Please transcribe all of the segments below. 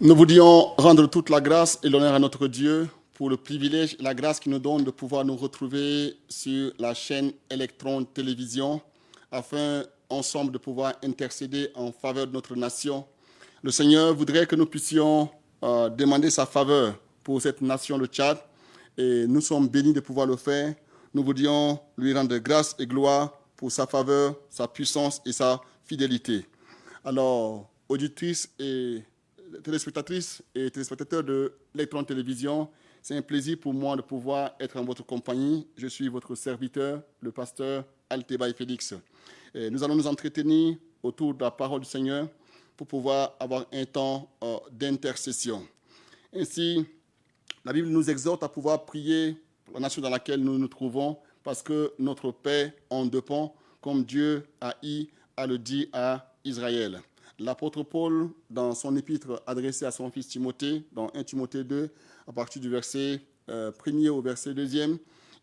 Nous voulions rendre toute la grâce et l'honneur à notre Dieu pour le privilège et la grâce qu'il nous donne de pouvoir nous retrouver sur la chaîne Electron Télévision afin ensemble de pouvoir intercéder en faveur de notre nation. Le Seigneur voudrait que nous puissions demander sa faveur pour cette nation, le Tchad, et nous sommes bénis de pouvoir le faire. Nous voulions lui rendre grâce et gloire pour sa faveur, sa puissance et sa fidélité. Alors, auditrices et téléspectatrices et téléspectateurs de Electron Télévision, c'est un plaisir pour moi de pouvoir être en votre compagnie. Je suis votre serviteur, le pasteur Altebaï Félix. Et nous allons nous entretenir autour de la parole du Seigneur pour pouvoir avoir un temps d'intercession. Ainsi, la Bible nous exhorte à pouvoir prier pour la nation dans laquelle nous nous trouvons parce que notre paix en dépend, comme Dieu a le dit à Israël. L'apôtre Paul, dans son épître adressée à son fils Timothée, dans 1 Timothée 2, à partir du verset 1er au verset 2e,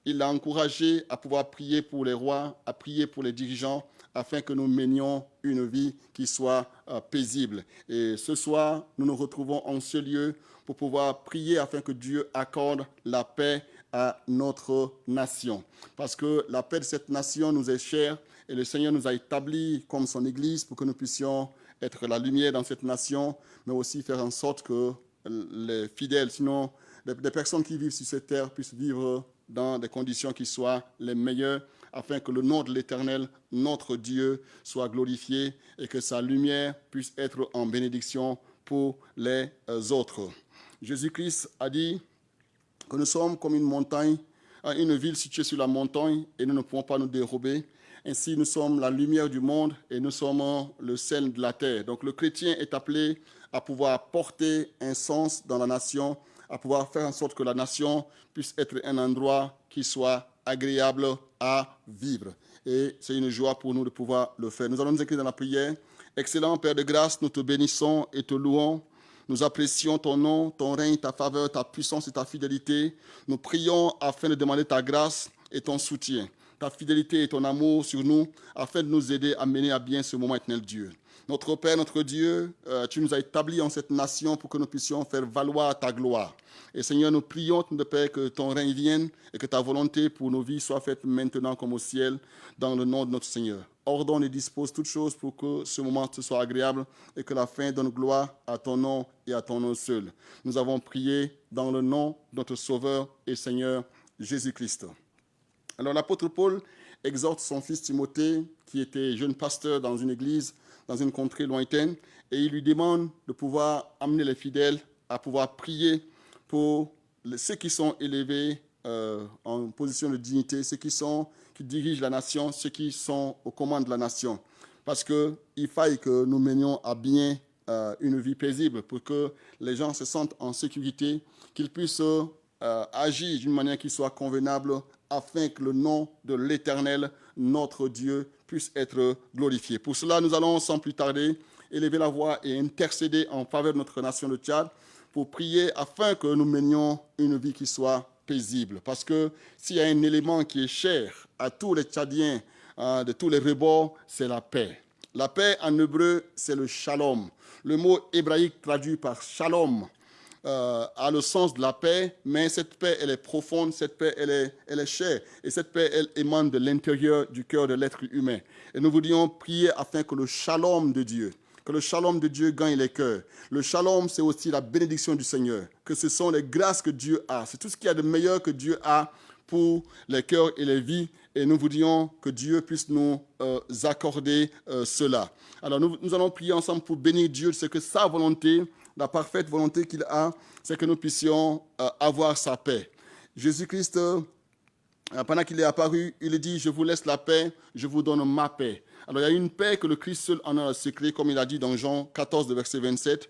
il l'a encouragé à pouvoir prier pour les rois, à prier pour les dirigeants, afin que nous menions une vie qui soit paisible. Et ce soir, nous nous retrouvons en ce lieu pour pouvoir prier afin que Dieu accorde la paix à notre nation. Parce que la paix de cette nation nous est chère et le Seigneur nous a établis comme son Église pour que nous puissions être la lumière dans cette nation, mais aussi faire en sorte que les fidèles, sinon les personnes qui vivent sur cette terre puissent vivre dans des conditions qui soient les meilleures, afin que le nom de l'Éternel, notre Dieu, soit glorifié et que sa lumière puisse être en bénédiction pour les autres. Jésus-Christ a dit que nous sommes comme une montagne, une ville située sur la montagne et nous ne pouvons pas nous dérober. Ainsi, nous sommes la lumière du monde et nous sommes le sel de la terre. Donc, le chrétien est appelé à pouvoir porter un sens dans la nation, à pouvoir faire en sorte que la nation puisse être un endroit qui soit agréable à vivre. Et c'est une joie pour nous de pouvoir le faire. Nous allons nous inscrire dans la prière. Excellent Père de grâce, nous te bénissons et te louons. Nous apprécions ton nom, ton règne, ta faveur, ta puissance et ta fidélité. Nous prions afin de demander ta grâce et ton soutien, ta fidélité et ton amour sur nous, afin de nous aider à mener à bien ce moment éternel, Dieu. Notre Père, notre Dieu, tu nous as établis en cette nation pour que nous puissions faire valoir ta gloire. Et Seigneur, nous prions, notre Père, que ton règne vienne et que ta volonté pour nos vies soit faite maintenant comme au ciel, dans le nom de notre Seigneur. Ordonne et dispose toutes choses pour que ce moment te soit agréable et que la fin donne gloire à ton nom et à ton nom seul. Nous avons prié dans le nom de notre Sauveur et Seigneur Jésus-Christ. Alors l'apôtre Paul exhorte son fils Timothée, qui était jeune pasteur dans une église, dans une contrée lointaine, et il lui demande de pouvoir amener les fidèles à pouvoir prier pour ceux qui sont élevés en position de dignité, ceux qui dirigent la nation, ceux qui sont aux commandes de la nation. Parce qu'il faille que nous menions à bien une vie paisible pour que les gens se sentent en sécurité, qu'ils puissent agir d'une manière qui soit convenable afin que le nom de l'Éternel, notre Dieu, puisse être glorifié. Pour cela, nous allons sans plus tarder élever la voix et intercéder en faveur de notre nation de Tchad pour prier afin que nous menions une vie qui soit paisible. Parce que s'il y a un élément qui est cher à tous les Tchadiens de tous les rebords, c'est la paix. La paix en hébreu, c'est le shalom. Le mot hébraïque traduit par shalom a le sens de la paix, mais cette paix, elle est profonde, cette paix, elle est chère. Et cette paix, elle émane de l'intérieur du cœur de l'être humain. Et nous voulions prier afin que le shalom de Dieu gagne les cœurs. Le shalom, c'est aussi la bénédiction du Seigneur, que ce sont les grâces que Dieu a. C'est tout ce qu'il y a de meilleur que Dieu a pour les cœurs et les vies. Et nous voulions que Dieu puisse nous accorder cela. Alors nous allons prier ensemble pour bénir Dieu, c'est que sa volonté, la parfaite volonté qu'il a, c'est que nous puissions avoir sa paix. Jésus-Christ, pendant qu'il est apparu, il dit « Je vous laisse la paix, je vous donne ma paix ». Alors il y a une paix que le Christ seul en a le secret, comme il a dit dans Jean 14, verset 27.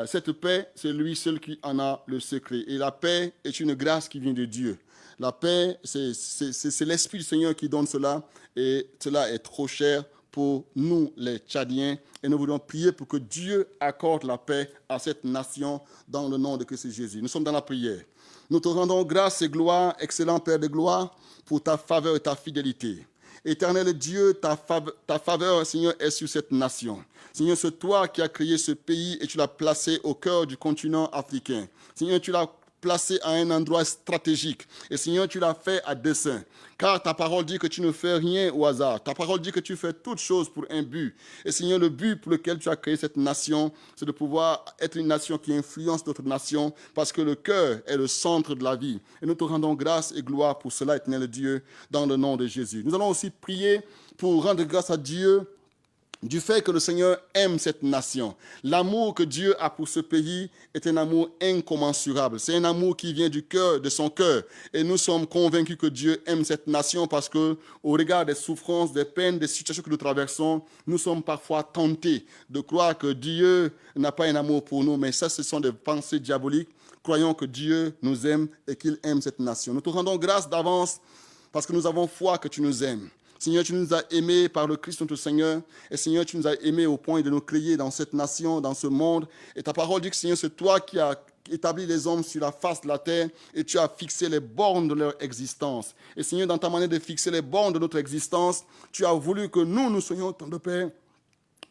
Cette paix, c'est lui seul qui en a le secret. Et la paix est une grâce qui vient de Dieu. La paix, c'est l'Esprit du Seigneur qui donne cela, et cela est trop cher pour nous, les Tchadiens, et nous voulons prier pour que Dieu accorde la paix à cette nation dans le nom de Christ Jésus. Nous sommes dans la prière. Nous te rendons grâce et gloire, excellent Père de gloire, pour ta faveur et ta fidélité. Éternel Dieu, ta faveur, Seigneur, est sur cette nation. Seigneur, c'est toi qui as créé ce pays et tu l'as placé au cœur du continent africain. Seigneur, tu l'as placé à un endroit stratégique. Et Seigneur, tu l'as fait à dessein. Car ta parole dit que tu ne fais rien au hasard. Ta parole dit que tu fais toutes choses pour un but. Et Seigneur, le but pour lequel tu as créé cette nation, c'est de pouvoir être une nation qui influence d'autres nations, parce que le cœur est le centre de la vie. Et nous te rendons grâce et gloire pour cela, éternel Dieu, dans le nom de Jésus. Nous allons aussi prier pour rendre grâce à Dieu du fait que le Seigneur aime cette nation. L'amour que Dieu a pour ce pays est un amour incommensurable. C'est un amour qui vient du cœur, de son cœur. Et nous sommes convaincus que Dieu aime cette nation parce que, au regard des souffrances, des peines, des situations que nous traversons, nous sommes parfois tentés de croire que Dieu n'a pas un amour pour nous. Mais ça, ce sont des pensées diaboliques. Croyons que Dieu nous aime et qu'il aime cette nation. Nous te rendons grâce d'avance parce que nous avons foi que tu nous aimes. Seigneur, tu nous as aimés par le Christ notre Seigneur. Et Seigneur, tu nous as aimés au point de nous créer dans cette nation, dans ce monde. Et ta parole dit que Seigneur, c'est toi qui as établi les hommes sur la face de la terre et tu as fixé les bornes de leur existence. Et Seigneur, dans ta manière de fixer les bornes de notre existence, tu as voulu que nous soyons, ton Père,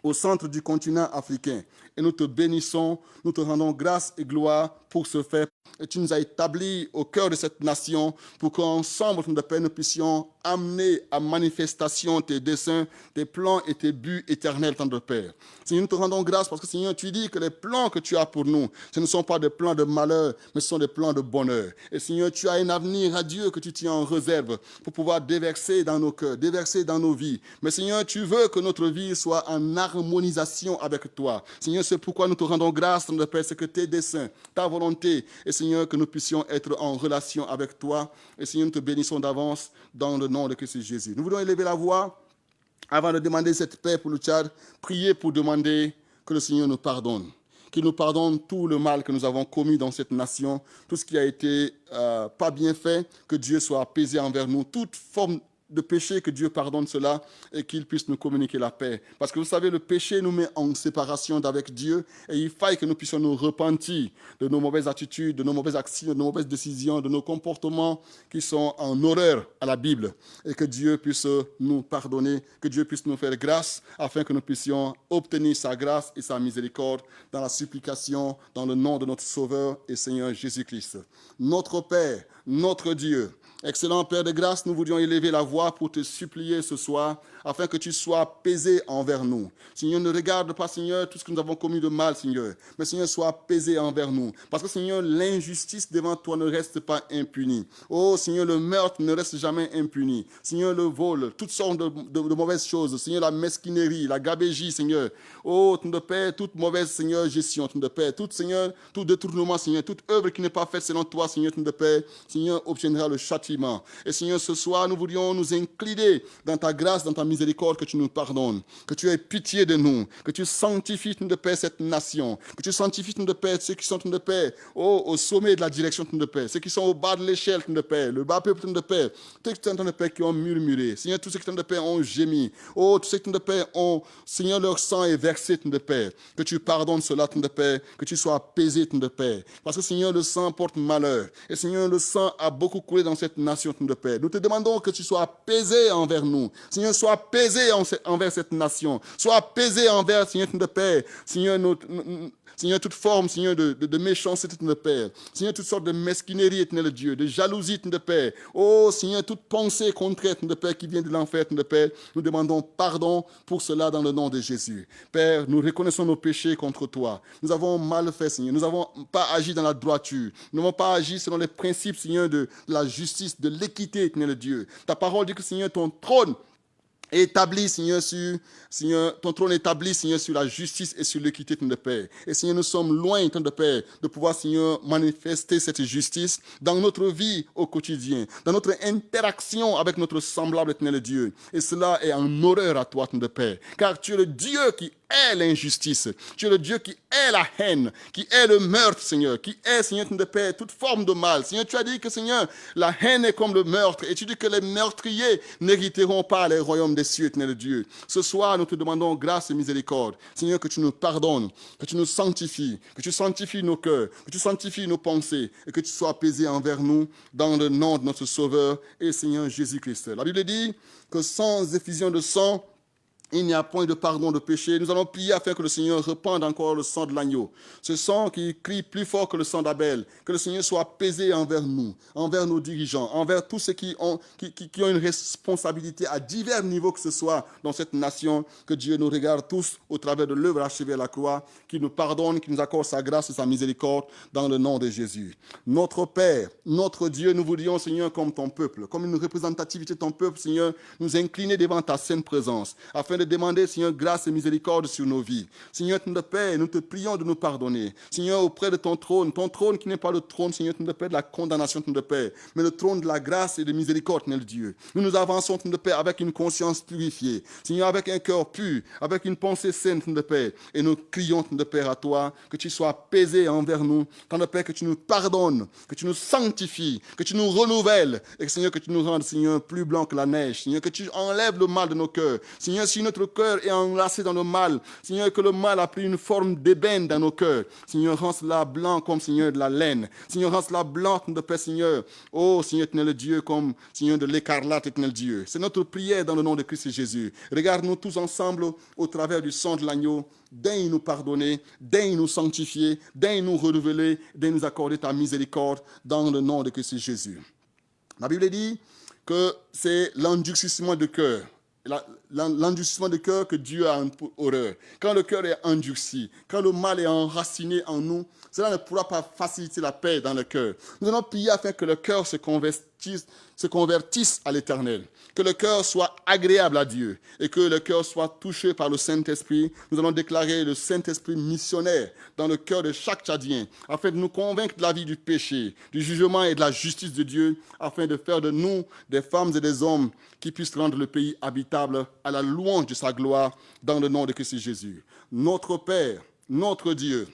au centre du continent africain. Et nous te bénissons, nous te rendons grâce et gloire pour ce fait. Et tu nous as établis au cœur de cette nation pour qu'ensemble, ton Père, nous puissions amener à manifestation tes desseins, tes plans et tes buts éternels, ton Père. Seigneur, nous te rendons grâce parce que, Seigneur, tu dis que les plans que tu as pour nous, ce ne sont pas des plans de malheur, mais ce sont des plans de bonheur. Et Seigneur, tu as un avenir radieux que tu tiens en réserve pour pouvoir déverser dans nos cœurs, déverser dans nos vies. Mais Seigneur, tu veux que notre vie soit en harmonisation avec toi. Seigneur, c'est pourquoi nous te rendons grâce, ton Père, c'est que tes desseins, ta volonté, et Seigneur, que nous puissions être en relation avec toi. Et Seigneur, nous te bénissons d'avance dans le nom de Christ Jésus. Nous voulons élever la voix avant de demander cette paix pour le Tchad. Prier pour demander que le Seigneur nous pardonne. Qu'il nous pardonne tout le mal que nous avons commis dans cette nation, tout ce qui a été pas bien fait, que Dieu soit apaisé envers nous, toute forme de péché, que Dieu pardonne cela et qu'il puisse nous communiquer la paix. Parce que vous savez, le péché nous met en séparation d'avec Dieu et il faille que nous puissions nous repentir de nos mauvaises attitudes, de nos mauvaises actions, de nos mauvaises décisions, de nos comportements qui sont en horreur à la Bible et que Dieu puisse nous pardonner, que Dieu puisse nous faire grâce afin que nous puissions obtenir sa grâce et sa miséricorde dans la supplication, dans le nom de notre Sauveur et Seigneur Jésus-Christ. Notre Père, notre Dieu, excellent Père de grâce, nous voulions élever la voix pour te supplier ce soir, afin que tu sois apaisé envers nous. Seigneur, ne regarde pas, Seigneur, tout ce que nous avons commis de mal, Seigneur, mais Seigneur, sois apaisé envers nous. Parce que, Seigneur, l'injustice devant toi ne reste pas impunie. Oh, Seigneur, le meurtre ne reste jamais impuni. Seigneur, le vol, toutes sortes de mauvaises choses. Seigneur, la mesquinerie, la gabégie, Seigneur. Oh, ton de Père, toute mauvaise, Seigneur, gestion, ton de Père, tout, Seigneur, tout détournement, Seigneur, toute œuvre qui n'est pas faite selon toi, Seigneur, ton de Père, Seigneur, obtiendra le châtiment. Et Seigneur, ce soir, nous voulions nous incliner dans ta grâce, dans ta miséricorde, que tu nous pardonnes, que tu aies pitié de nous, que tu sanctifies, ton de Père, cette nation, que tu sanctifies, ton de Père, ceux qui sont, ton de Père, au sommet de la direction, ton de Père, ceux qui sont au bas de l'échelle, ton de Père, le bas peuple, ton de Père, tous ceux qui sont, ton de Père, qui ont murmuré, Seigneur, tous ceux qui, ton de Père, ont gémi, oh, tous ceux qui, ton de Père, ont, Seigneur, leur sang est versé, ton de Père, que tu pardonnes cela, ton de Père, que tu sois apaisé, ton de Père, parce que, Seigneur, le sang porte malheur, et Seigneur, le sang a beaucoup coulé dans cette nation, ton de Père. Nous te demandons que tu sois apaisé envers nous. Seigneur, sois apaisé envers cette nation. Sois apaisé envers, Seigneur, ton Père. Seigneur, toute forme, Seigneur, de méchanceté, ton Père. Seigneur, toutes sortes de mesquinerie, éternel Dieu, de jalousie, ton Père. Oh, Seigneur, toute pensée contraire, ton Père, qui vient de l'enfer, ton Père. Nous demandons pardon pour cela dans le nom de Jésus. Père, nous reconnaissons nos péchés contre toi. Nous avons mal fait, Seigneur. Nous n'avons pas agi dans la droiture. Nous n'avons pas agi selon les principes, Seigneur, de la justice, de l'équité, éternel Dieu. Ta parole dit que, Seigneur, ton trône établi, Seigneur, ton trône établi, Seigneur, sur la justice et sur l'équité, ton de Père. Et Seigneur, nous sommes loin, ton de Père, de pouvoir, Seigneur, manifester cette justice dans notre vie au quotidien, dans notre interaction avec notre semblable éternel Dieu. Et cela est en horreur à toi, ton de Père. Car tu es le Dieu qui est l'injustice. Tu es le Dieu qui est la haine, qui est le meurtre, Seigneur, qui est, Seigneur, de paix, toute forme de mal. Seigneur, tu as dit que, Seigneur, la haine est comme le meurtre, et tu dis que les meurtriers n'hériteront pas les royaumes des cieux, éternel Dieu. Ce soir, nous te demandons grâce et miséricorde. Seigneur, que tu nous pardonnes, que tu nous sanctifies, que tu sanctifies nos cœurs, que tu sanctifies nos pensées, et que tu sois apaisé envers nous, dans le nom de notre Sauveur et Seigneur Jésus-Christ. La Bible dit que sans effusion de sang, il n'y a point de pardon de péché. Nous allons prier afin que le Seigneur repende encore le sang de l'agneau. Ce sang qui crie plus fort que le sang d'Abel. Que le Seigneur soit apaisé envers nous, envers nos dirigeants, envers tous ceux qui ont une responsabilité à divers niveaux que ce soit dans cette nation. Que Dieu nous regarde tous au travers de l'œuvre achevée à la croix, qu'il nous pardonne, qu'il nous accorde sa grâce et sa miséricorde dans le nom de Jésus. Notre Père, notre Dieu, nous vous disons, Seigneur, comme ton peuple, comme une représentativité de ton peuple, Seigneur, nous incliner devant ta sainte présence, afin de demander, Seigneur, grâce et miséricorde sur nos vies. Seigneur, notre Père, nous te prions de nous pardonner. Seigneur, auprès de ton trône qui n'est pas le trône, Seigneur, notre Père, de la condamnation, notre Père, mais le trône de la grâce et de miséricorde, notre Dieu. Nous nous avançons, notre Père, avec une conscience purifiée. Seigneur, avec un cœur pur, avec une pensée sainte, notre Père, et nous crions, notre Père, à toi, que tu sois apaisé envers nous, notre Père, que tu nous pardonnes, que tu nous sanctifies, que tu nous renouvelles, et Seigneur, que tu nous rendes, Seigneur, plus blanc que la neige. Seigneur, que tu enlèves le mal de nos cœurs. Seigneur, si notre cœur est enlacé dans le mal, Seigneur, que le mal a pris une forme d'ébène dans nos cœurs. Seigneur, rends cela blanc comme, Seigneur, de la laine. Seigneur, rends cela blanc de paix, Seigneur. Oh, Seigneur, éternel Dieu, comme, Seigneur, de l'écarlate, éternel Dieu. C'est notre prière dans le nom de Christ Jésus. Regarde-nous tous ensemble au travers du sang de l'agneau. Daigne nous pardonner, daigne nous sanctifier, daigne nous renouveler, daigne nous accorder ta miséricorde dans le nom de Christ Jésus. La Bible dit que c'est l'endurcissement de cœur. L'endurcissement de cœur que Dieu a horreur. Quand le cœur est endurci, quand le mal est enraciné en nous, cela ne pourra pas faciliter la paix dans le cœur. Nous allons prier afin que le cœur se convertisse à l'Éternel, que le cœur soit agréable à Dieu et que le cœur soit touché par le Saint-Esprit. Nous allons déclarer le Saint-Esprit missionnaire dans le cœur de chaque Tchadien afin de nous convaincre de la vie du péché, du jugement et de la justice de Dieu, afin de faire de nous des femmes et des hommes qui puissent rendre le pays habitable à la louange de sa gloire dans le nom de Christ Jésus. Notre Père, notre Dieu,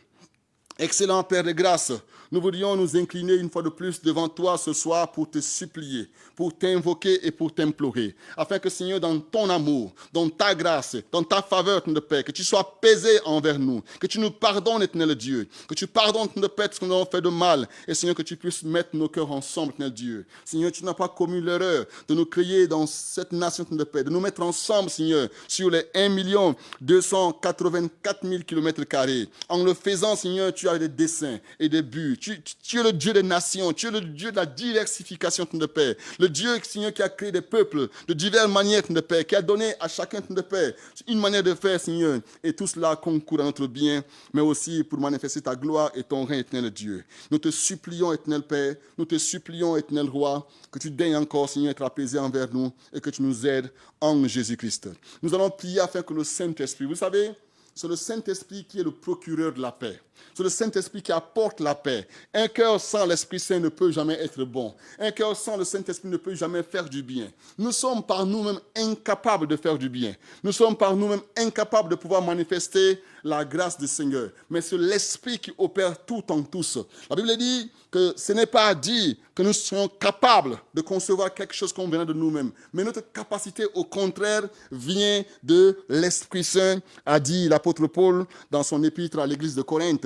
excellent Père de grâce, nous voudrions nous incliner une fois de plus devant toi ce soir pour te supplier, pour t'invoquer et pour t'implorer, afin que, Seigneur, dans ton amour, dans ta grâce, dans ta faveur, notre Père, que tu sois pesé envers nous, que tu nous pardonnes, éternel Dieu, que tu pardonnes, notre Père, ce que nous avons fait de mal, et Seigneur, que tu puisses mettre nos cœurs ensemble, éternel Dieu. Seigneur, tu n'as pas commis l'erreur de nous créer dans cette nation, notre Père, de nous mettre ensemble, Seigneur, sur les 1 284 000 km². En le faisant, Seigneur, tu as des desseins et des buts. Tu es le Dieu des nations, tu es le Dieu de la diversification de paix. Le Dieu, Seigneur, qui a créé des peuples de diverses manières de paix, qui a donné à chacun de paix une manière de faire, Seigneur. Et tout cela concourt à notre bien, mais aussi pour manifester ta gloire et ton règne, éternel Dieu. Nous te supplions, éternel Père, nous te supplions, éternel Roi, que tu daignes encore, Seigneur, être apaisé envers nous et que tu nous aides en Jésus-Christ. Nous allons prier afin que le Saint-Esprit, vous savez, c'est le Saint-Esprit qui est le procureur de la paix. C'est le Saint-Esprit qui apporte la paix. Un cœur sans l'Esprit Saint ne peut jamais être bon. Un cœur sans le Saint-Esprit ne peut jamais faire du bien. Nous sommes par nous-mêmes incapables de faire du bien. Nous sommes par nous-mêmes incapables de pouvoir manifester la grâce du Seigneur. Mais c'est l'Esprit qui opère tout en tous. La Bible dit que ce n'est pas dit que nous soyons capables de concevoir quelque chose qu'on vient de nous-mêmes. Mais notre capacité, au contraire, vient de l'Esprit Saint, a dit l'apôtre Paul dans son épître à l'église de Corinthe.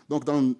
Donc, dans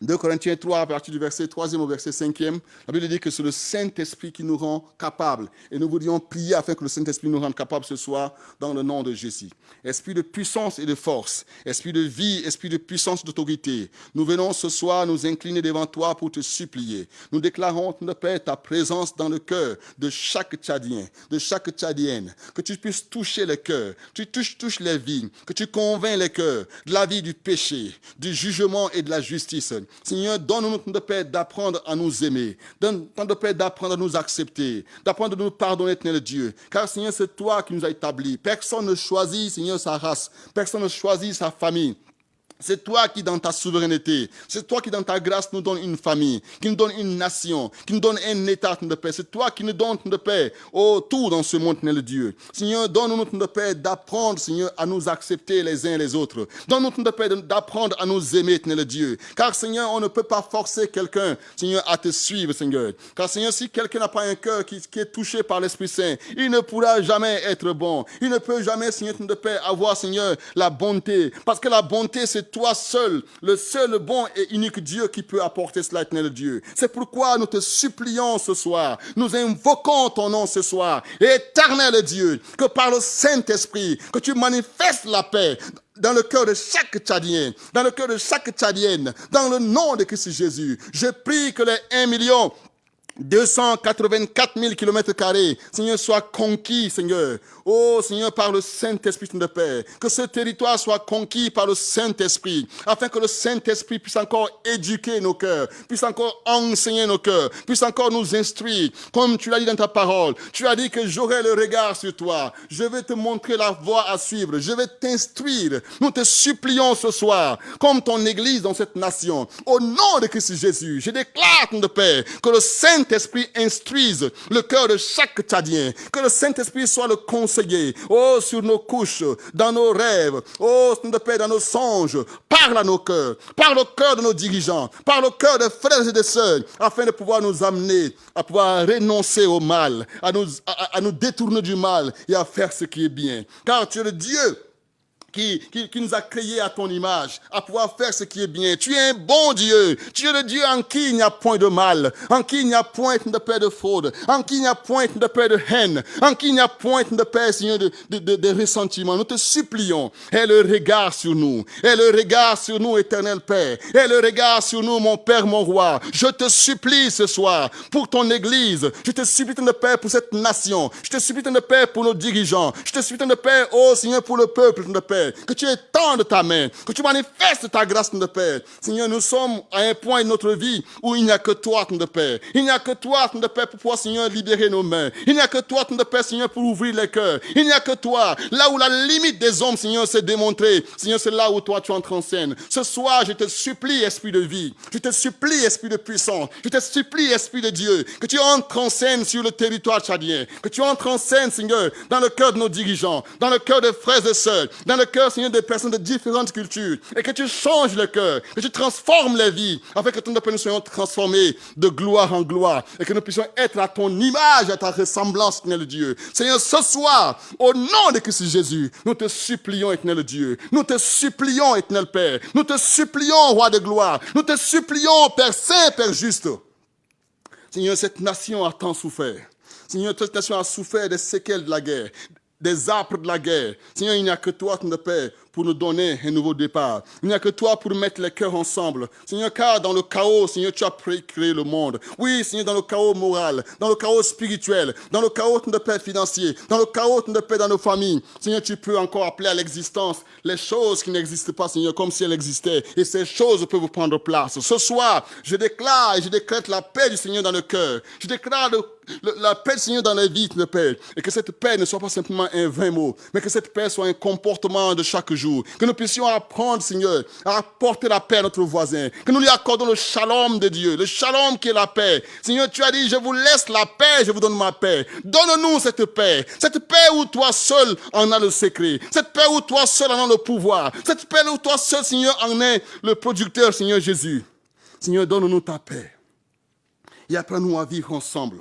2 Corinthiens 3, à partir du verset 3e au verset 5e, la Bible dit que c'est le Saint-Esprit qui nous rend capables. Et nous voudrions prier afin que le Saint-Esprit nous rende capables ce soir dans le nom de Jésus. Esprit de puissance et de force, esprit de vie, esprit de puissance et d'autorité. Nous venons ce soir nous incliner devant toi pour te supplier. Nous déclarons, notre Père, ta présence dans le cœur de chaque Tchadien, de chaque Tchadienne. Que tu puisses toucher les cœurs, tu touches les vies, que tu convaincs les cœurs de la vie du péché, du jugement et de la justice. Seigneur, donne-nous, notre Père, d'apprendre à nous aimer. Donne-nous, notre Père, d'apprendre à nous accepter, d'apprendre à nous pardonner, éternel Dieu. Car, Seigneur, c'est toi qui nous as établis. Personne ne choisit, Seigneur, sa race. Personne ne choisit sa famille. C'est toi qui, dans ta souveraineté, c'est toi qui, dans ta grâce, nous donne une famille, qui nous donne une nation, qui nous donne un état de paix. C'est toi qui nous donnes de paix, oh, tout dans ce monde, Seigneur Dieu. Seigneur, donne-nous de paix d'apprendre, Seigneur, à nous accepter les uns les autres. Donne-nous de paix d'apprendre à nous aimer, Seigneur Dieu. Car, Seigneur, on ne peut pas forcer quelqu'un, Seigneur, à te suivre, Seigneur. Car, Seigneur, si quelqu'un n'a pas un cœur qui est touché par l'Esprit Saint, il ne pourra jamais être bon. Il ne peut jamais, Seigneur, de paix, avoir, Seigneur, la bonté. Parce que la bonté, c'est toi seul, le seul bon et unique Dieu qui peut apporter cela, éternel Dieu. C'est pourquoi nous te supplions ce soir, nous invoquons ton nom ce soir, éternel Dieu, que par le Saint-Esprit, que tu manifestes la paix dans le cœur de chaque Tchadien, dans le cœur de chaque Tchadienne, dans le nom de Christ Jésus. Je prie que les 1 284 000 km², Seigneur, soient conquis, Seigneur. Oh, Seigneur, par le Saint-Esprit de paix. Que ce territoire soit conquis par le Saint-Esprit, afin que le Saint-Esprit puisse encore éduquer nos cœurs, puisse encore enseigner nos cœurs, puisse encore nous instruire. Comme tu l'as dit dans ta parole, tu as dit que j'aurai le regard sur toi. Je vais te montrer la voie à suivre. Je vais t'instruire. Nous te supplions ce soir, comme ton Église dans cette nation. Au nom de Christ Jésus, je déclare de paix, que le Saint-Esprit instruise le cœur de chaque Tchadien. Que le Saint-Esprit soit le conseiller, oh, sur nos couches, dans nos rêves, oh, de paix, dans nos songes. Parle à nos cœurs, parle au cœur de nos dirigeants, parle au cœur des frères et des sœurs, afin de pouvoir nous amener à pouvoir renoncer au mal, à nous détourner du mal et à faire ce qui est bien. Car tu es le Dieu qui nous a créés à ton image, à pouvoir faire ce qui est bien. Tu es un bon Dieu. Tu es le Dieu en qui il n'y a point de mal, en qui il n'y a point de paix de fraude, en qui il n'y a point de paix de haine, en qui il n'y a point de paix, Seigneur, de ressentiment. Nous te supplions, aie le regard sur nous, aie le regard sur nous, éternel Père, aie le regard sur nous, mon Père, mon Roi. Je te supplie ce soir pour ton Église, je te supplie de paix pour cette nation, je te supplie de paix pour nos dirigeants, je te supplie de paix, oh Seigneur, pour le peuple de paix. Que tu étendes ta main, que tu manifestes ta grâce de paix. Seigneur, nous sommes à un point de notre vie où il n'y a que toi de paix. Il n'y a que toi de paix pour pouvoir, Seigneur, libérer nos mains. Il n'y a que toi de paix, Seigneur, pour ouvrir les cœurs. Il n'y a que toi. Là où la limite des hommes, Seigneur, s'est démontrée, Seigneur, c'est là où toi tu entres en scène. Ce soir, je te supplie, Esprit de vie. Je te supplie, Esprit de puissance. Je te supplie, Esprit de Dieu, que tu entres en scène sur le territoire tchadien. Que tu entres en scène, Seigneur, dans le cœur de nos dirigeants, dans le cœur des frères et sœurs, dans le cœur, Seigneur, des personnes de différentes cultures, et que tu changes le cœur, que tu transformes les vies, afin que nous soyons transformés de gloire en gloire, et que nous puissions être à ton image, à ta ressemblance, éternel Dieu. Seigneur, ce soir, au nom de Christ Jésus, nous te supplions, éternel Dieu, nous te supplions, éternel Père, nous te supplions, Roi de gloire, nous te supplions, Père Saint, Père juste. Seigneur, cette nation a tant souffert. Seigneur, cette nation a souffert des séquelles de la guerre, des âpres de la guerre. Seigneur, il n'y a que toi, de paix, pour nous donner un nouveau départ. Il n'y a que toi pour mettre les cœurs ensemble. Seigneur, car dans le chaos, Seigneur, tu as créé le monde. Oui, Seigneur, dans le chaos moral, dans le chaos spirituel, dans le chaos de paix financier, dans le chaos de paix dans nos familles. Seigneur, tu peux encore appeler à l'existence les choses qui n'existent pas, Seigneur, comme si elles existaient. Et ces choses peuvent prendre place. Ce soir, je déclare et je décrète la paix du Seigneur dans le cœur. Je déclare la paix du Seigneur dans les vies de paix. Et que cette paix ne soit pas simplement un vain mot, mais que cette paix soit un comportement de chaque jour. Que nous puissions apprendre, Seigneur, à apporter la paix à notre voisin. Que nous lui accordons le shalom de Dieu, le shalom qui est la paix. Seigneur, tu as dit, je vous laisse la paix, je vous donne ma paix. Donne-nous cette paix où toi seul en as le secret. Cette paix où toi seul en as le pouvoir. Cette paix où toi seul, Seigneur, en es le producteur, Seigneur Jésus. Seigneur, donne-nous ta paix. Et apprends-nous à vivre ensemble.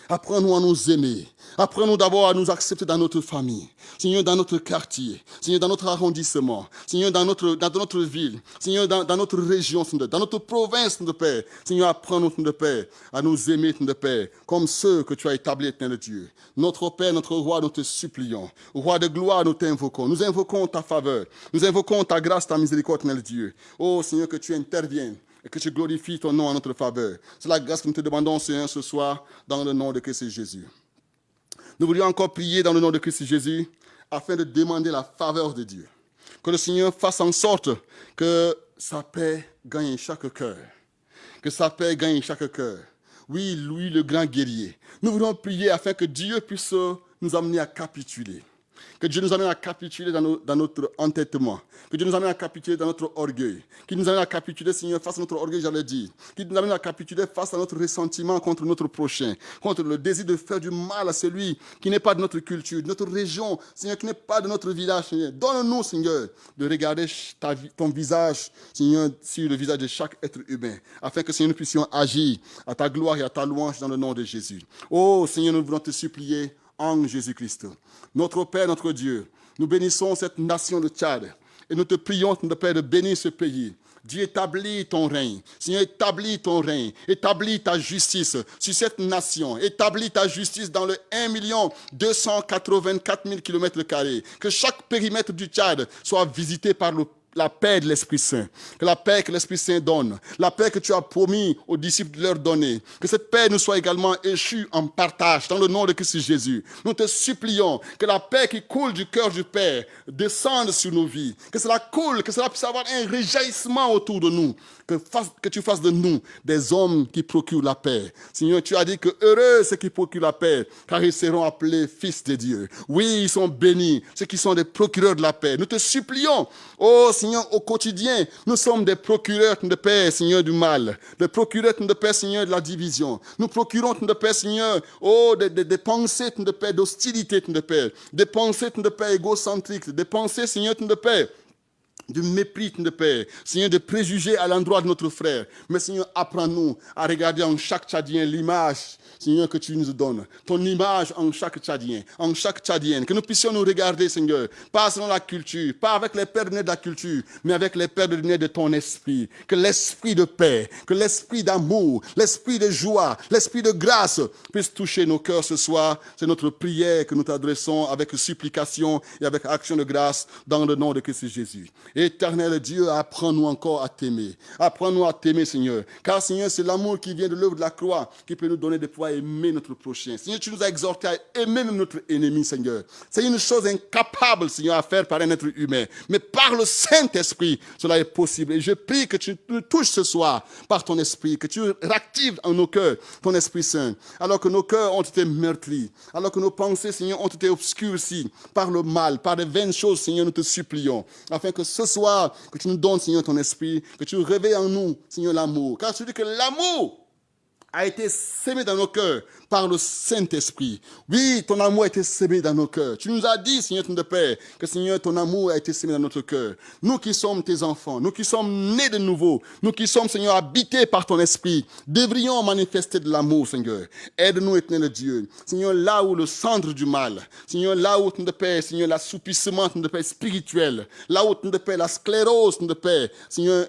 Apprends-nous à nous aimer. Apprends-nous d'abord à nous accepter dans notre famille. Seigneur, dans notre quartier. Seigneur, dans notre arrondissement. Seigneur, dans notre ville. Seigneur, dans notre région, dans notre province de paix. Seigneur, apprends-nous de paix, à nous aimer de paix, comme ceux que tu as établis, éternel Dieu. Notre Père, notre Roi, nous te supplions. Roi de gloire, nous t'invoquons. Nous invoquons ta faveur. Nous invoquons ta grâce, ta miséricorde, éternel Dieu. Oh Seigneur, que tu interviennes et que tu glorifies ton nom en notre faveur. C'est la grâce que nous te demandons, Seigneur, ce soir, dans le nom de Christ Jésus. Nous voulions encore prier dans le nom de Christ Jésus, afin de demander la faveur de Dieu. Que le Seigneur fasse en sorte que sa paix gagne chaque cœur. Que sa paix gagne chaque cœur. Oui, lui, le grand guerrier. Nous voulons prier afin que Dieu puisse nous amener à capituler. Que Dieu nous amène à capituler dans notre entêtement. Que Dieu nous amène à capituler dans notre orgueil. Qu'il nous amène à capituler, Seigneur, face à notre orgueil, j'allais dire. Qu'il nous amène à capituler face à notre ressentiment contre notre prochain. Contre le désir de faire du mal à celui qui n'est pas de notre culture, de notre région, Seigneur, qui n'est pas de notre village, Seigneur. Donne-nous, Seigneur, de regarder ton visage, Seigneur, sur le visage de chaque être humain. Afin que, Seigneur, nous puissions agir à ta gloire et à ta louange dans le nom de Jésus. Oh, Seigneur, nous voulons te supplier en Jésus-Christ. Notre Père, notre Dieu, nous bénissons cette nation de Tchad et nous te prions, notre Père, de bénir ce pays. Dieu, établis ton règne. Seigneur, établis ton règne. Établis ta justice sur cette nation. Établis ta justice dans le 1 284 000 km². Que chaque périmètre du Tchad soit visité par la paix de l'Esprit Saint, que la paix que l'Esprit Saint donne, la paix que tu as promis aux disciples de leur donner, que cette paix nous soit également échue en partage dans le nom de Christ Jésus. Nous te supplions que la paix qui coule du cœur du Père descende sur nos vies, que cela coule, que cela puisse avoir un réjaillissement autour de nous, que tu fasses de nous des hommes qui procurent la paix. Seigneur, tu as dit que heureux ceux qui procurent la paix, car ils seront appelés fils de Dieu. Oui, ils sont bénis, ceux qui sont des procureurs de la paix. Nous te supplions, oh Seigneur, au quotidien, nous sommes des procureurs de paix, Seigneur, du mal, des procureurs de paix, Seigneur, de la division. Nous procurons de paix, Seigneur, oh, des pensées de paix, d'hostilité de paix, des pensées de paix égocentriques, des pensées, Seigneur, de paix, du mépris de paix, Seigneur, de préjugés à l'endroit de notre frère. Mais Seigneur, apprends-nous à regarder en chaque Tchadien l'image, Seigneur, que tu nous donnes. Ton image en chaque Tchadien, en chaque Tchadienne. Que nous puissions nous regarder, Seigneur, pas selon la culture, pas avec les pères de nez de la culture, mais avec les pères de nez de ton esprit. Que l'esprit de paix, que l'esprit d'amour, l'esprit de joie, l'esprit de grâce puisse toucher nos cœurs ce soir. C'est notre prière que nous t'adressons avec supplication et avec action de grâce dans le nom de Christ Jésus. Éternel Dieu, apprends-nous encore à t'aimer. Apprends-nous à t'aimer, Seigneur. Car, Seigneur, c'est l'amour qui vient de l'œuvre de la croix qui peut nous donner de pouvoir aimer notre prochain. Seigneur, tu nous as exhortés à aimer même notre ennemi, Seigneur. C'est une chose incapable, Seigneur, à faire par un être humain. Mais par le Saint-Esprit, cela est possible. Et je prie que tu nous touches ce soir par ton esprit, que tu réactives en nos cœurs ton Esprit Saint. Alors que nos cœurs ont été meurtris, alors que nos pensées, Seigneur, ont été obscurcies par le mal, par de vaines choses, Seigneur, nous te supplions. Afin que ce soir, que tu nous donnes, Seigneur, ton esprit, que tu réveilles en nous, Seigneur, l'amour. Car tu dis que l'amour a été sémé dans nos cœurs par le Saint-Esprit. Oui, ton amour a été sémé dans nos cœurs. Tu nous as dit, Seigneur, ton Père, que Seigneur, ton amour a été sémé dans notre cœur. Nous qui sommes tes enfants, nous qui sommes nés de nouveau, nous qui sommes, Seigneur, habités par ton esprit, devrions manifester de l'amour, Seigneur. Aide-nous, éternel Dieu. Seigneur, là où le centre du mal, Seigneur, là où, ton Père, Seigneur, l'assoupissement, ton Père, spirituel, là où, ton Père, la sclérose, ton Père, Seigneur,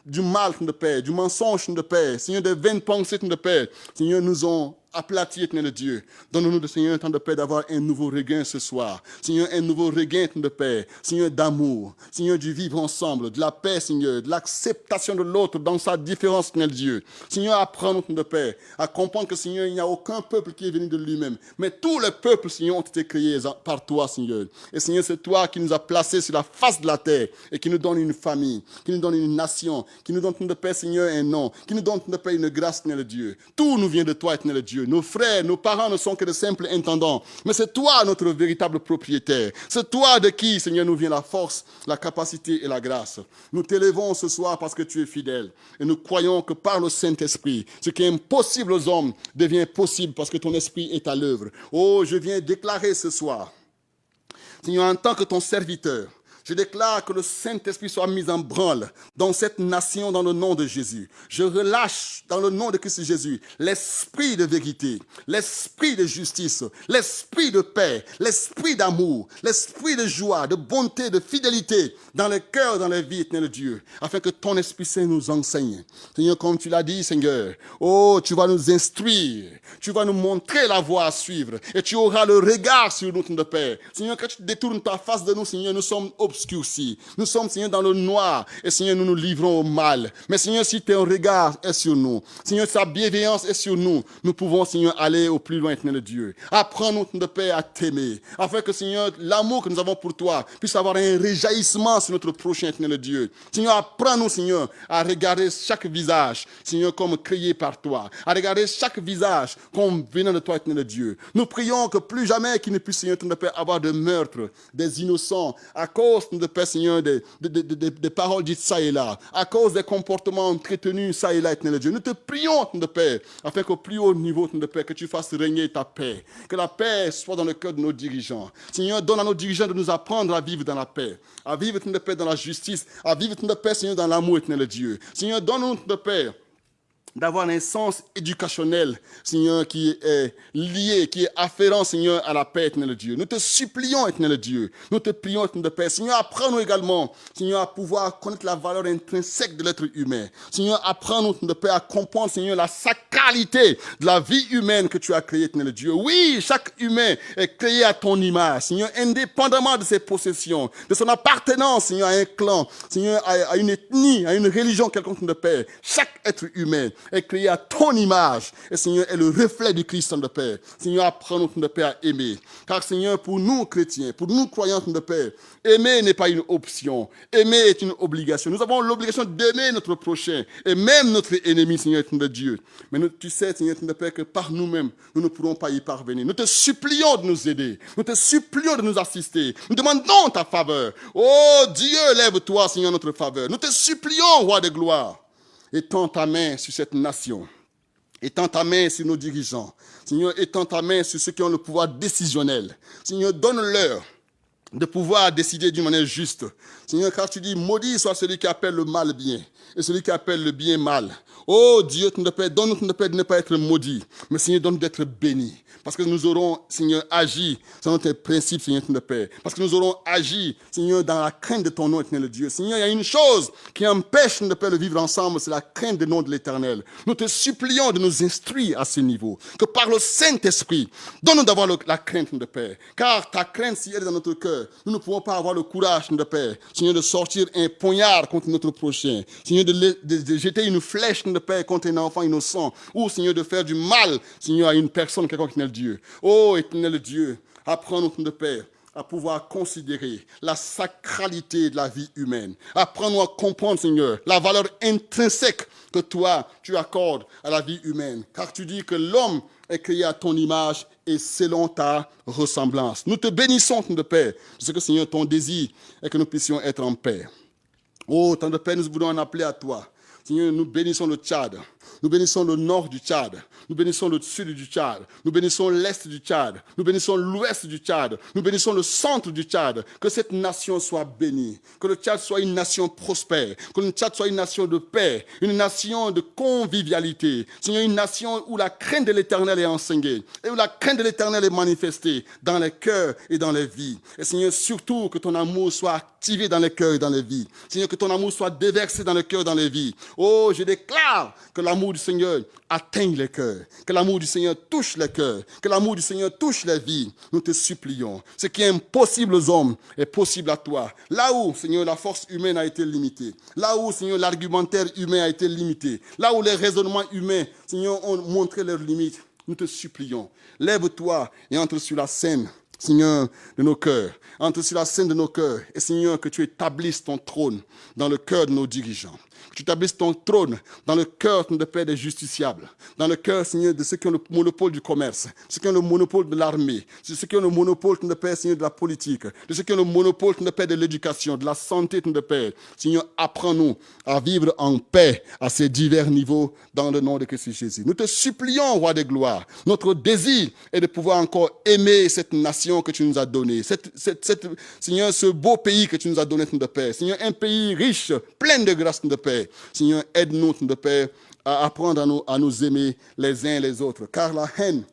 du mal de paix, du mensonge de paix, Seigneur, des vaines pensées de paix, Seigneur, nous ont aplati, éternel Dieu. Donne-nous, Seigneur, un temps de paix, d'avoir un nouveau regain ce soir. Seigneur, un nouveau regain de paix. Seigneur, d'amour. Seigneur, du vivre ensemble, de la paix, Seigneur, de l'acceptation de l'autre dans sa différence, éternel Dieu. Seigneur, apprends-nous de paix, à comprendre que, Seigneur, il n'y a aucun peuple qui est venu de lui-même. Mais tous les peuples, Seigneur, ont été créés par toi, Seigneur. Et Seigneur, c'est toi qui nous as placés sur la face de la terre et qui nous donne une famille, qui nous donne une nation, qui nous donne de paix, Seigneur, un nom, qui nous donne de paix une grâce, éternel Dieu. Tout nous vient de toi, éternel Dieu. Nos frères, nos parents ne sont que de simples intendants. Mais c'est toi notre véritable propriétaire. C'est toi de qui, Seigneur, nous vient la force, la capacité et la grâce. Nous t'élevons ce soir parce que tu es fidèle. Et nous croyons que par le Saint-Esprit, ce qui est impossible aux hommes devient possible parce que ton esprit est à l'œuvre. Oh, je viens déclarer ce soir, Seigneur, en tant que ton serviteur, je déclare que le Saint-Esprit soit mis en branle dans cette nation dans le nom de Jésus. Je relâche dans le nom de Christ Jésus l'esprit de vérité, l'esprit de justice, l'esprit de paix, l'esprit d'amour, l'esprit de joie, de bonté, de fidélité dans les cœurs, dans les vies, éternel Dieu, afin que ton Esprit Saint nous enseigne. Seigneur, comme tu l'as dit, Seigneur, oh, tu vas nous instruire, tu vas nous montrer la voie à suivre et tu auras le regard sur nous, de Père. Seigneur, quand tu détournes ta face de nous, Seigneur, nous sommes obscurs. obscurci. Nous sommes, Seigneur, dans le noir. Et Seigneur, nous nous livrons au mal. Mais Seigneur, si ton regard est sur nous, Seigneur, sa bienveillance est sur nous, nous pouvons, Seigneur, aller au plus loin, éternel Dieu. Apprends-nous, de Père, à t'aimer. Afin que, Seigneur, l'amour que nous avons pour toi puisse avoir un réjaillissement sur notre prochain, éternel Dieu. Seigneur, apprends-nous, Seigneur, à regarder chaque visage, Seigneur, comme créé par toi. À regarder chaque visage comme venant de toi, éternel Dieu. Nous prions que plus jamais qu'il ne puisse, Seigneur, de Père, avoir de meurtre, des innocents, à cause, de Père, Seigneur, des paroles dites ça et là, à cause des comportements entretenus ça et là, éternel Dieu. Nous te prions, de Père, afin qu'au plus haut niveau, de Père, que tu fasses régner ta paix. Que la paix soit dans le cœur de nos dirigeants. Seigneur, donne à nos dirigeants de nous apprendre à vivre dans la paix, à vivre, de Père, dans la justice, à vivre, de Père, Seigneur, dans l'amour, éternel Dieu. Seigneur, donne-nous, de Père, d'avoir un sens éducationnel, Seigneur, qui est lié, qui est afférent, Seigneur, à la paix, éternel Dieu. Nous te supplions, éternel Dieu. Nous te prions, éternel Père. Seigneur, apprends-nous également, Seigneur, à pouvoir connaître la valeur intrinsèque de l'être humain. Seigneur, apprends-nous, éternel Père, à comprendre, Seigneur, la sacralité de la vie humaine que tu as créée, éternel Dieu. Oui, chaque humain est créé à ton image, Seigneur, indépendamment de ses possessions, de son appartenance, Seigneur, à un clan, Seigneur, à une ethnie, à une religion quelconque, éternel Père. Chaque être humain est créé à ton image. Et Seigneur, est le reflet du Christ, de Père. Seigneur, apprends-nous, de Père, à aimer. Car Seigneur, pour nous chrétiens, pour nous croyants, de Père, aimer n'est pas une option. Aimer est une obligation. Nous avons l'obligation d'aimer notre prochain et même notre ennemi, Seigneur, de Dieu. Mais tu sais, Seigneur, de Père, que par nous-mêmes, nous ne pourrons pas y parvenir. Nous te supplions de nous aider. Nous te supplions de nous assister. Nous demandons ta faveur. Oh Dieu, lève-toi, Seigneur, notre faveur. Nous te supplions, Roi de gloire. Étends ta main sur cette nation. Étends ta main sur nos dirigeants. Seigneur, étends ta main sur ceux qui ont le pouvoir décisionnel. Seigneur, donne-leur de pouvoir décider d'une manière juste. Seigneur, car tu dis, maudit soit celui qui appelle le mal bien et celui qui appelle le bien mal. Oh Dieu, donne-nous, de ne pas être maudit, mais Seigneur, donne-nous d'être béni. Parce que nous aurons, Seigneur, agi selon tes principes, Seigneur, de paix. Parce que nous aurons agi, Seigneur, dans la crainte de ton nom, éternel Dieu. Seigneur, il y a une chose qui empêche de paix de vivre ensemble, c'est la crainte du nom de l'éternel. Nous te supplions de nous instruire à ce niveau. Que par le Saint-Esprit, donne-nous d'avoir la crainte de paix. Car ta crainte, si elle est dans notre cœur, nous ne pouvons pas avoir le courage de paix. Seigneur, de sortir un poignard contre notre prochain. Seigneur, de jeter une flèche de paix contre un enfant innocent. Ou, Seigneur, de faire du mal, Seigneur, à une personne, quelqu'un qui n'est Dieu. Oh, éternel Dieu, apprends-nous, de Père, à pouvoir considérer la sacralité de la vie humaine. Apprends-nous à comprendre, Seigneur, la valeur intrinsèque que toi, tu accordes à la vie humaine. Car tu dis que l'homme est créé à ton image et selon ta ressemblance. Nous te bénissons, de Père, parce que, Seigneur, ton désir est que nous puissions être en paix. Oh, tant de paix, nous voulons en appeler à toi. Seigneur, nous bénissons le Tchad. Nous bénissons le nord du Tchad. Nous bénissons le sud du Tchad. Nous bénissons l'est du Tchad. Nous bénissons l'ouest du Tchad. Nous bénissons le centre du Tchad. Que cette nation soit bénie. Que le Tchad soit une nation prospère. Que le Tchad soit une nation de paix. Une nation de convivialité. Seigneur, une nation où la crainte de l'Éternel est enseignée. Et où la crainte de l'Éternel est manifestée dans les cœurs et dans les vies. Et Seigneur, surtout que ton amour soit activé dans les cœurs et dans les vies. Seigneur, que ton amour soit déversé dans les cœurs et dans les vies. Oh, je déclare que l'amour du Seigneur atteigne les cœurs, que l'amour du Seigneur touche les cœurs, que l'amour du Seigneur touche les vies. Nous te supplions. Ce qui est impossible aux hommes est possible à toi. Là où, Seigneur, la force humaine a été limitée, là où, Seigneur, l'argumentaire humain a été limité, là où les raisonnements humains, Seigneur, ont montré leurs limites, nous te supplions. Lève-toi et entre sur la scène, Seigneur, de nos cœurs. Entre sur la scène de nos cœurs. Et Seigneur, que tu établisses ton trône dans le cœur de nos dirigeants. Que tu établisses ton trône dans le cœur de paix des justiciables. Dans le cœur, Seigneur, de ceux qui ont le monopole du commerce. Ceux qui ont le monopole de l'armée. De ceux qui ont le monopole de paix, Seigneur, de la politique. De ceux qui ont le monopole de paix de l'éducation, de la santé de paix. Seigneur, apprends-nous à vivre en paix à ces divers niveaux dans le nom de Christ Jésus. Nous te supplions, Roi de gloire. Notre désir est de pouvoir encore aimer cette nation que tu nous as donnée. Seigneur, ce beau pays que tu nous as donné de paix. Seigneur, un pays riche, plein de grâce de paix. Seigneur, aide-nous de paix à apprendre à nous aimer les uns les autres. Car la haine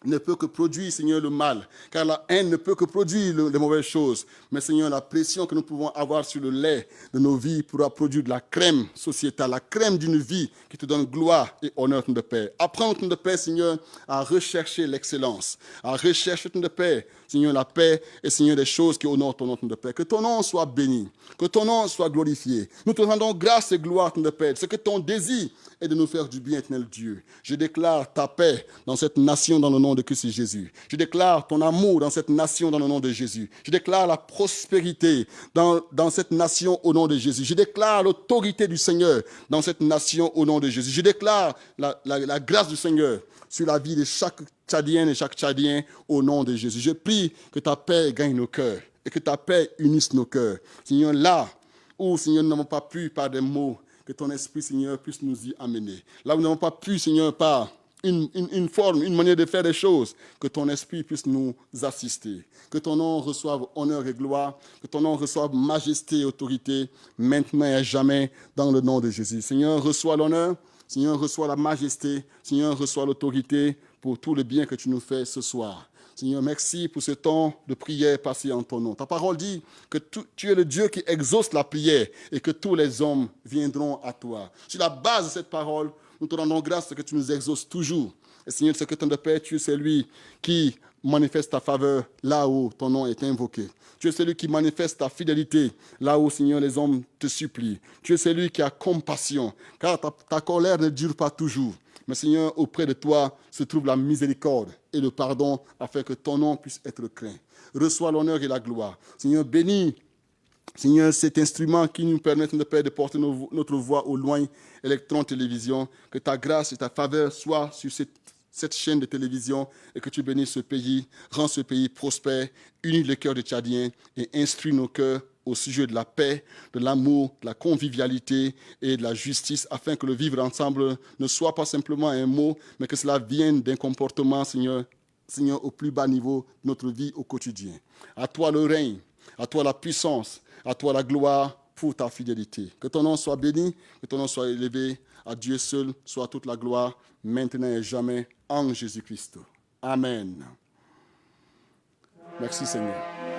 ne peut que produire, Seigneur, le mal, car la haine ne peut que produire les mauvaises choses. Mais, Seigneur, la pression que nous pouvons avoir sur le lait de nos vies pourra produire de la crème sociétale, la crème d'une vie qui te donne gloire et honneur, ton de Père. Apprends, ton de Père, Seigneur, à rechercher l'excellence, à rechercher, ton de Père, Seigneur, la paix et, Seigneur, des choses qui honorent ton nom, ton de Père. Que ton nom soit béni, que ton nom soit glorifié. Nous te rendons grâce et gloire, ton de Père. C'est que ton désir est de nous faire du bien, éternel Dieu. Je déclare ta paix dans cette nation dans le nom de Christ Jésus. Je déclare ton amour dans cette nation dans le nom de Jésus. Je déclare la prospérité dans cette nation au nom de Jésus. Je déclare l'autorité du Seigneur dans cette nation au nom de Jésus. Je déclare la grâce du Seigneur sur la vie de chaque Tchadienne et chaque Tchadien au nom de Jésus. Je prie que ta paix gagne nos cœurs et que ta paix unisse nos cœurs. Seigneur, là où, Seigneur, nous n'avons pas pu par des mots, que ton esprit, Seigneur, puisse nous y amener. Là où nous n'avons pas pu, Seigneur, par une forme, une manière de faire des choses, que ton esprit puisse nous assister. Que ton nom reçoive honneur et gloire, que ton nom reçoive majesté et autorité, maintenant et à jamais, dans le nom de Jésus. Seigneur, reçois l'honneur, Seigneur, reçois la majesté, Seigneur, reçois l'autorité pour tout le bien que tu nous fais ce soir. Seigneur, merci pour ce temps de prière passé en ton nom. Ta parole dit que tu es le Dieu qui exauce la prière et que tous les hommes viendront à toi. Sur la base de cette parole, nous te rendons grâce que tu nous exauces toujours. Et Seigneur, ce que ton de Père, tu es celui qui manifeste ta faveur là où ton nom est invoqué. Tu es celui qui manifeste ta fidélité là où, Seigneur, les hommes te supplient. Tu es celui qui a compassion, car ta colère ne dure pas toujours. Mais Seigneur, auprès de toi se trouve la miséricorde et le pardon afin que ton nom puisse être craint. Reçois l'honneur et la gloire. Seigneur, bénis, Seigneur, cet instrument qui nous permet de porter notre voix au loin, Électron Télévision. Que ta grâce et ta faveur soient sur cette chaîne de télévision et que tu bénisses ce pays, rends ce pays prospère, unis le cœur des Tchadiens et instruis nos cœurs au sujet de la paix, de l'amour, de la convivialité et de la justice, afin que le vivre ensemble ne soit pas simplement un mot, mais que cela vienne d'un comportement, Seigneur, au plus bas niveau de notre vie au quotidien. À toi le règne, à toi la puissance, à toi la gloire pour ta fidélité. Que ton nom soit béni, que ton nom soit élevé. À Dieu seul soit toute la gloire, maintenant et jamais, en Jésus-Christ. Amen. Merci Seigneur.